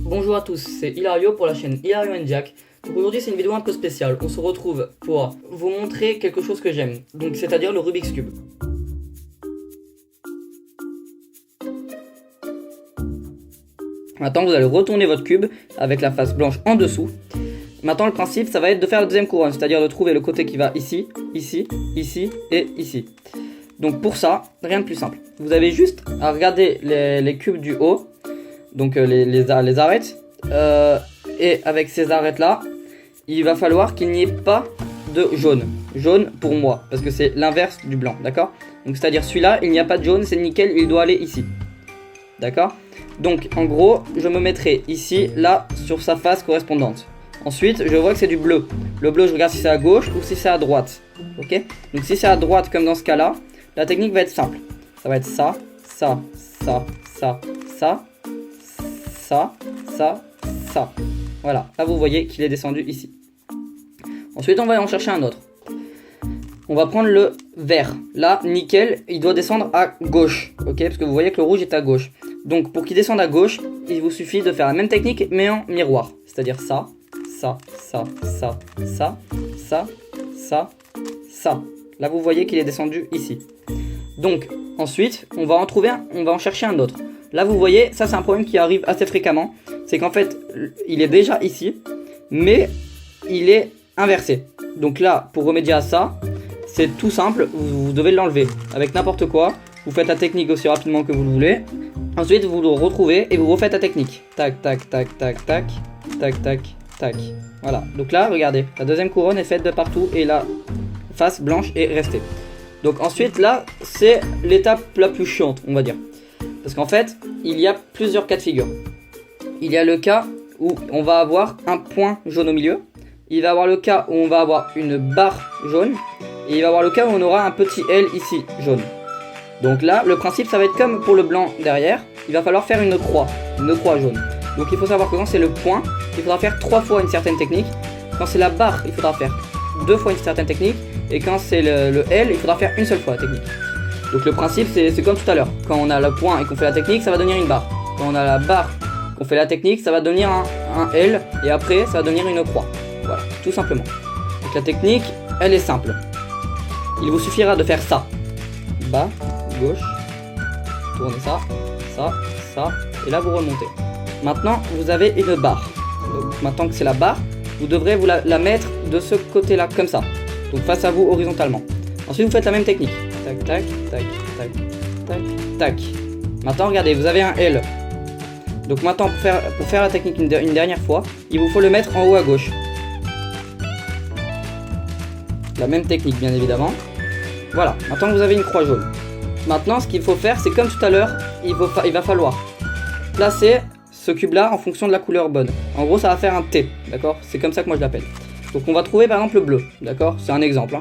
Bonjour à tous, c'est Hilario pour la chaîne Hilario and Jack. Donc aujourd'hui c'est une vidéo un peu spéciale, on se retrouve pour vous montrer quelque chose que j'aime, donc c'est-à-dire le Rubik's Cube. Maintenant vous allez retourner votre cube avec la face blanche en dessous. Maintenant le principe ça va être de faire la deuxième couronne, c'est-à-dire de trouver le côté qui va ici, ici, ici et ici. Donc pour ça, rien de plus simple. Vous avez juste à regarder les cubes du haut, donc les arêtes, et avec ces arêtes là, il va falloir qu'il n'y ait pas de jaune. Jaune pour moi, parce que c'est l'inverse du blanc, d'accord? Donc c'est-à-dire celui-là, il n'y a pas de jaune, c'est nickel, il doit aller ici. D'accord? Donc en gros, je me mettrai ici, là, sur sa face correspondante. Ensuite, je vois que c'est du bleu. Le bleu, je regarde si c'est à gauche ou si c'est à droite. Ok? Donc si c'est à droite, comme dans ce cas-là, la technique va être simple. Ça va être ça, ça, ça, ça, ça, ça, ça, ça. Voilà, là vous voyez qu'il est descendu ici. Ensuite, on va en chercher un autre. On va prendre le vert. Là, nickel, il doit descendre à gauche. Ok? Parce que vous voyez que le rouge est à gauche. Donc pour qu'il descende à gauche, il vous suffit de faire la même technique mais en miroir. C'est-à-dire ça, ça, ça, ça, ça, ça, ça, ça. Là vous voyez qu'il est descendu ici. Donc ensuite, on va en chercher un autre. Là vous voyez, ça c'est un problème qui arrive assez fréquemment. C'est qu'en fait, il est déjà ici, mais il est inversé. Donc là, pour remédier à ça, c'est tout simple, vous devez l'enlever avec n'importe quoi. Vous faites la technique aussi rapidement que vous le voulez. Ensuite, vous le retrouvez et vous refaites la technique. Tac, tac, tac, tac, tac, tac, tac, tac. Voilà. Donc là, regardez, la deuxième couronne est faite de partout et la face blanche est restée. Donc ensuite, là, c'est l'étape la plus chiante, on va dire. Parce qu'en fait, il y a plusieurs cas de figure. Il y a le cas où on va avoir un point jaune au milieu. Il va y avoir le cas où on va avoir une barre jaune. Et il va y avoir le cas où on aura un petit L ici, jaune. Donc là, le principe, ça va être comme pour le blanc derrière. Il va falloir faire une croix jaune. Donc il faut savoir que quand c'est le point, il faudra faire 3 fois une certaine technique. Quand c'est la barre, il faudra faire 2 fois une certaine technique. Et quand c'est le L, il faudra faire une seule fois la technique. Donc le principe, c'est comme tout à l'heure. Quand on a le point et qu'on fait la technique, ça va devenir une barre. Quand on a la barre, qu'on fait la technique, ça va devenir un L. Et après, ça va devenir une croix. Voilà, tout simplement. Donc la technique, elle est simple. Il vous suffira de faire ça. Bas, gauche, tournez ça, ça, ça, et là vous remontez. Maintenant, vous avez une barre. Donc, maintenant que c'est la barre, vous devrez la mettre de ce côté-là, comme ça. Donc face à vous, horizontalement. Ensuite, vous faites la même technique. Tac, tac, tac, tac, tac, tac. Maintenant, regardez, vous avez un L. Donc maintenant, pour faire la technique une dernière fois, il vous faut le mettre en haut à gauche. La même technique, bien évidemment. Voilà, maintenant que vous avez une croix jaune. Maintenant, ce qu'il faut faire, c'est comme tout à l'heure, il va falloir placer ce cube-là en fonction de la couleur bonne. En gros, ça va faire un T, d'accord? C'est comme ça que moi je l'appelle. Donc on va trouver par exemple le bleu, d'accord? C'est un exemple.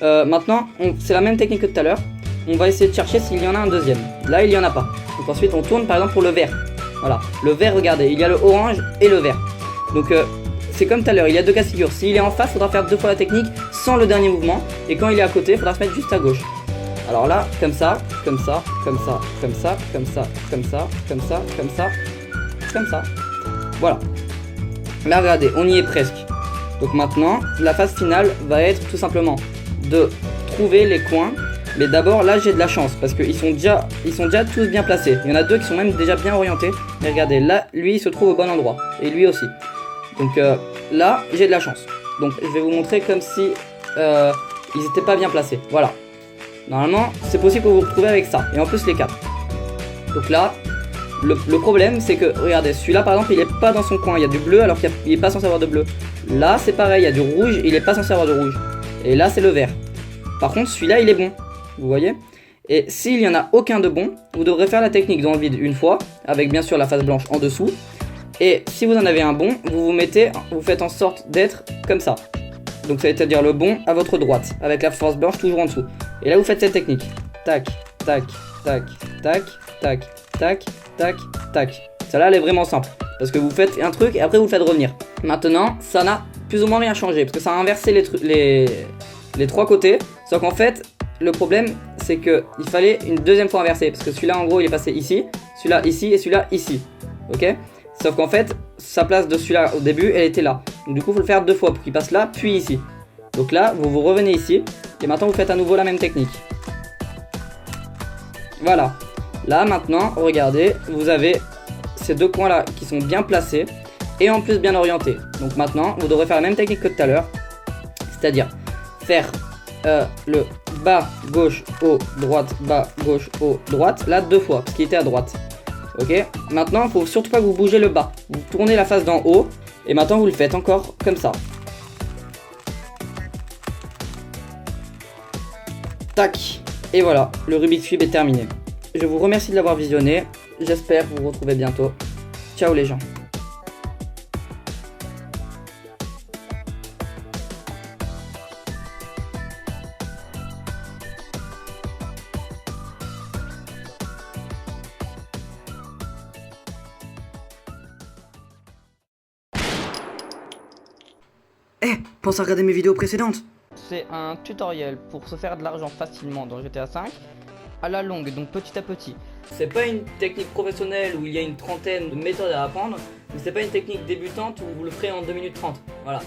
Maintenant, c'est la même technique que tout à l'heure. On va essayer de chercher s'il y en a un deuxième. Là, il n'y en a pas. Donc ensuite, on tourne par exemple pour le vert. Voilà, le vert, regardez, il y a le orange et le vert. Donc c'est comme tout à l'heure, il y a 2 cas de figure. S'il est en face, il faudra faire 2 fois la technique sans le dernier mouvement. Et quand il est à côté, il faudra se mettre juste à gauche. Alors là, comme ça, comme ça, comme ça, comme ça, comme ça, comme ça, comme ça, comme ça, comme ça. Voilà. Là, regardez, on y est presque. Donc maintenant, la phase finale va être tout simplement de trouver les coins. Mais d'abord, là, j'ai de la chance parce qu'ils sont déjà tous bien placés. Il y en a 2 qui sont même déjà bien orientés. Mais regardez, là, lui, il se trouve au bon endroit. Et lui aussi. Donc là, j'ai de la chance. Donc je vais vous montrer comme si ils n'étaient pas bien placés. Voilà. Normalement, c'est possible que vous vous retrouviez avec ça. Et en plus, les 4. Donc là, le problème, c'est que, regardez, celui-là, par exemple, il n'est pas dans son coin. Il y a du bleu alors qu'il n'est pas censé avoir de bleu. Là, c'est pareil, il y a du rouge, il n'est pas censé avoir de rouge. Et là, c'est le vert. Par contre, celui-là, il est bon. Vous voyez? Et s'il n'y en a aucun de bon, vous devrez faire la technique dans le vide une fois, avec bien sûr la face blanche en dessous. Et si vous en avez un bon, vous faites en sorte d'être comme ça. Donc ça veut dire le bon à votre droite, avec la face blanche toujours en dessous. Et là vous faites cette technique. Tac, tac, tac, tac, tac, tac, tac, tac. Celle-là elle est vraiment simple. Parce que vous faites un truc et après vous le faites revenir. Maintenant, ça n'a plus ou moins rien changé. Parce que ça a inversé les 3 côtés. Sauf qu'en fait, le problème c'est qu'il fallait une deuxième fois inverser. Parce que celui-là en gros il est passé ici, celui-là ici et celui-là ici. Ok? Sauf qu'en fait, sa place de celui-là au début, elle était là. Donc du coup, il faut le faire 2 fois pour qu'il passe là, puis ici. Donc là, vous revenez ici. Et maintenant, vous faites à nouveau la même technique. Voilà. Là, maintenant, regardez, vous avez ces 2 coins là qui sont bien placés. Et en plus bien orientés. Donc maintenant, vous devrez faire la même technique que tout à l'heure. C'est-à-dire faire le bas, gauche, haut, droite, bas, gauche, haut, droite. Là, 2 fois, parce qu'il était à droite. Ok, maintenant il faut surtout pas que vous bougez le bas. Vous tournez la face d'en haut. Et maintenant vous le faites encore comme ça. Tac. Et voilà, le Rubik's Cube est terminé. Je vous remercie de l'avoir visionné. J'espère vous retrouver bientôt. Ciao les gens. Pense à regarder mes vidéos précédentes. C'est un tutoriel pour se faire de l'argent facilement dans GTA V à la longue, donc petit à petit. C'est pas une technique professionnelle où il y a une trentaine de méthodes à apprendre, mais c'est pas une technique débutante où vous le ferez en 2 minutes 30. Voilà.